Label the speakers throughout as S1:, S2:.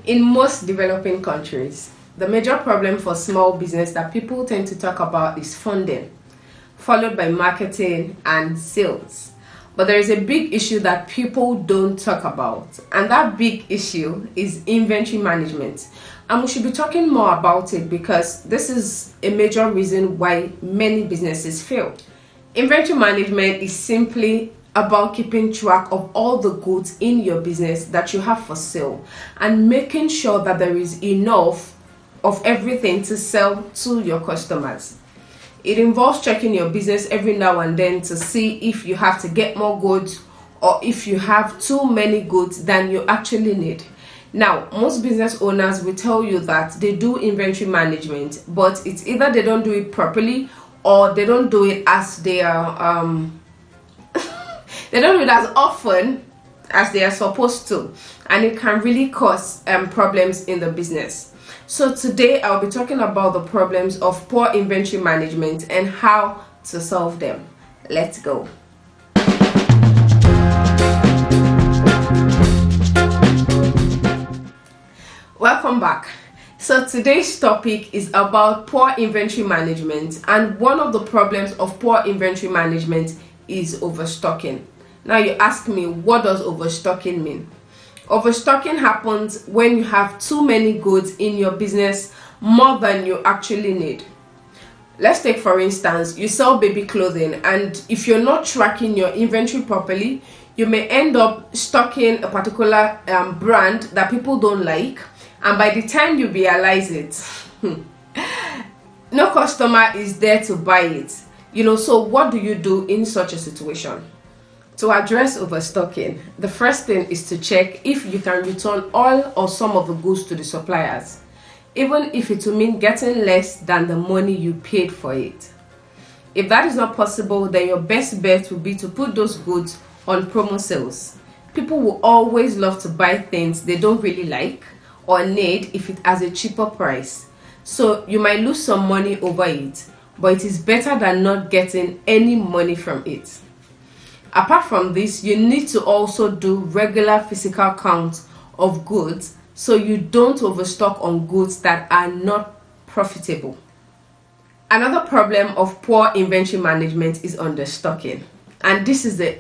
S1: In most developing countries, the major problem for small business that people tend to talk about is funding, followed by marketing and sales. But there is a big issue that people don't talk about, and that big issue is inventory management. And we should be talking more about it because this is a major reason why many businesses fail. Inventory management is simply about keeping track of all the goods in your business that you have for sale and making sure that there is enough of everything to sell to your customers. It involves checking your business every now and then to see if you have to get more goods or if you have too many goods than you actually need. Now, most business owners will tell you that they do inventory management, but it's either they don't do it properly or they don't do it as they are they don't do it as often as they are supposed to, and it can really cause problems in the business. So today I'll be talking about the problems of poor inventory management and how to solve them. Let's go. Welcome back. So today's topic is about poor inventory management, and one of the problems of poor inventory management is overstocking. Now you ask me, what does overstocking mean? Overstocking happens when you have too many goods in your business, more than you actually need. Let's take for instance, you sell baby clothing, and if you're not tracking your inventory properly, you may end up stocking a particular brand that people don't like, and by the time you realize it, no customer is there to buy it. So what do you do in such a situation? To address overstocking, the first thing is to check if you can return all or some of the goods to the suppliers, even if it will mean getting less than the money you paid for it. If that is not possible, then your best bet will be to put those goods on promo sales. People will always love to buy things they don't really like or need if it has a cheaper price. So you might lose some money over it, but it is better than not getting any money from it. Apart from this, you need to also do regular physical counts of goods so you don't overstock on goods that are not profitable. Another problem of poor inventory management is understocking, and this is the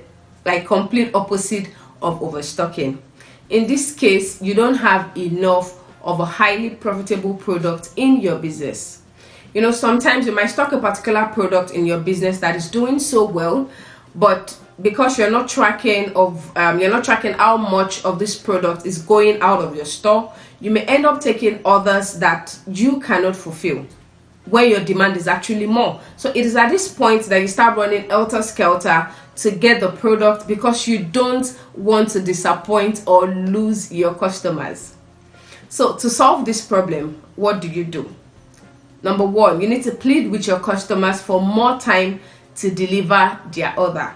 S1: complete opposite of overstocking. In this case, you don't have enough of a highly profitable product in your business. Sometimes you might stock a particular product in your business that is doing so well, but because you're not tracking how much of this product is going out of your store, you may end up taking orders that you cannot fulfill where your demand is actually more. So it is at this point that you start running helter-skelter to get the product because you don't want to disappoint or lose your customers. So to solve this problem, what do you do? Number one, you need to plead with your customers for more time to deliver their order.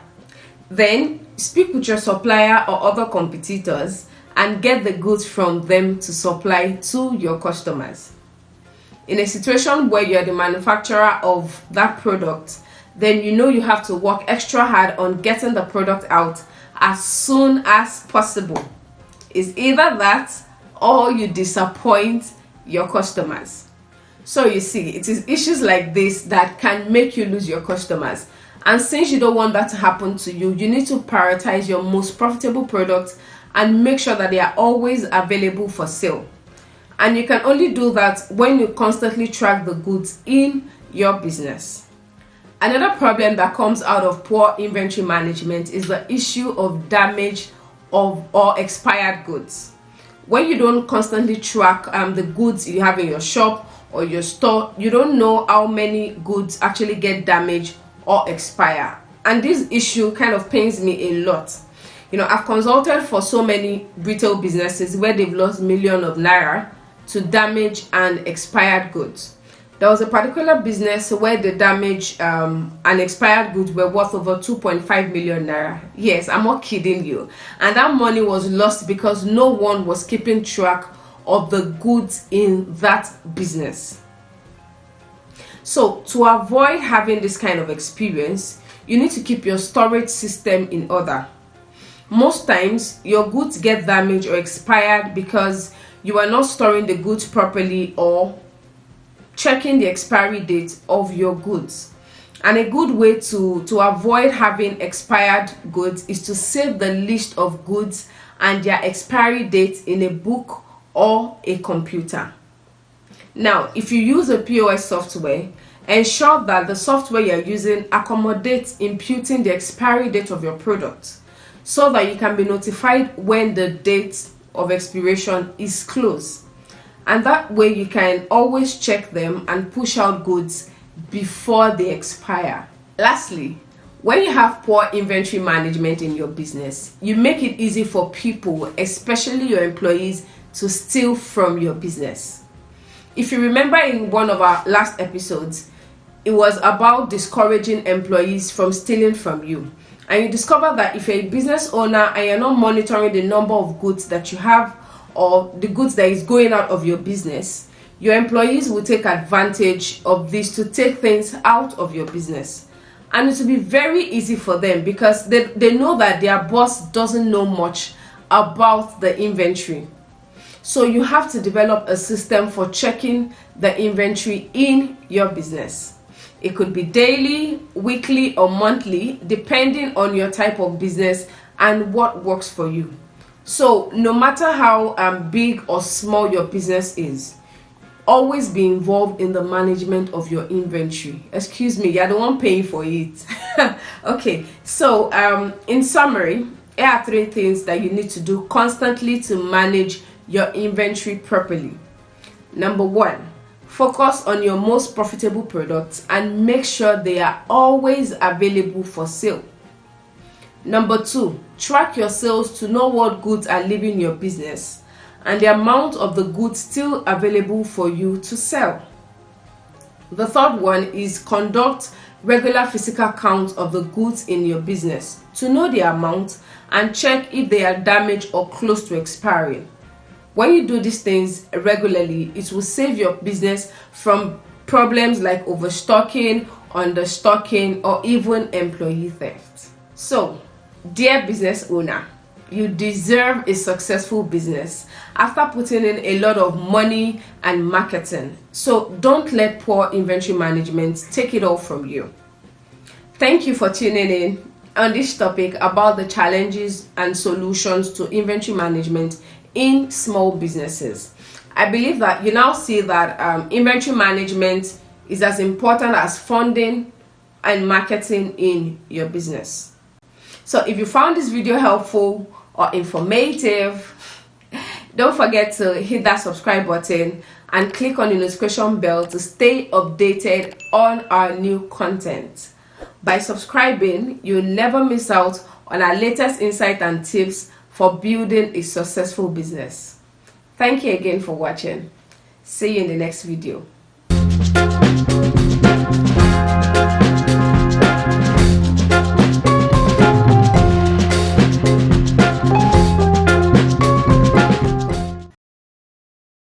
S1: Then speak with your supplier or other competitors and get the goods from them to supply to your customers. In a situation where you're the manufacturer of that product, then you have to work extra hard on getting the product out as soon as possible. It's either that or you disappoint your customers. So you see, it is issues like this that can make you lose your customers. And since you don't want that to happen to you, you need to prioritize your most profitable products and make sure that they are always available for sale. And you can only do that when you constantly track the goods in your business. Another problem that comes out of poor inventory management is the issue of damage or expired goods. When you don't constantly track the goods you have in your shop or your store, you don't know how many goods actually get damaged or expire. And this issue kind of pains me a lot. I've consulted for so many retail businesses where they've lost millions of naira to damage and expired goods. There was a particular business where the damage and expired goods were worth over 2.5 million naira. Yes, I'm not kidding you. And that money was lost because no one was keeping track of the goods in that business. So to avoid having this kind of experience, you need to keep your storage system in order. Most times your goods get damaged or expired because you are not storing the goods properly or checking the expiry date of your goods. And a good way to avoid having expired goods is to save the list of goods and their expiry date in a book or a computer. Now, if you use a POS software, ensure that the software you're using accommodates imputing the expiry date of your product so that you can be notified when the date of expiration is close. And that way you can always check them and push out goods before they expire. Lastly, when you have poor inventory management in your business, you make it easy for people, especially your employees, to steal from your business. If you remember in one of our last episodes, it was about discouraging employees from stealing from you. And you discover that if you're a business owner and you're not monitoring the number of goods that you have or the goods that is going out of your business, your employees will take advantage of this to take things out of your business. And it will be very easy for them because they know that their boss doesn't know much about the inventory. So you have to develop a system for checking the inventory in your business. It could be daily, weekly, or monthly, depending on your type of business and what works for you. So no matter how big or small your business is, always be involved in the management of your inventory. Excuse me, you're the one paying for it. Okay, so in summary, here are 3 things that you need to do constantly to manage your inventory properly. Number 1, focus on your most profitable products and make sure they are always available for sale. Number 2, track your sales to know what goods are leaving your business and the amount of the goods still available for you to sell. The 3rd one is conduct regular physical counts of the goods in your business to know the amount and check if they are damaged or close to expiry. When you do these things regularly, it will save your business from problems like overstocking, understocking, or even employee theft. So, dear business owner, you deserve a successful business after putting in a lot of money and marketing. So don't let poor inventory management take it all from you. Thank you for tuning in on this topic about the challenges and solutions to inventory management in small businesses. I believe that you now see that inventory management is as important as funding and marketing in your business. So if you found this video helpful or informative, don't forget to hit that subscribe button and click on the notification bell to stay updated on our new content. By subscribing, you'll never miss out on our latest insight and tips for building a successful business. Thank you again for watching. See you in the next video.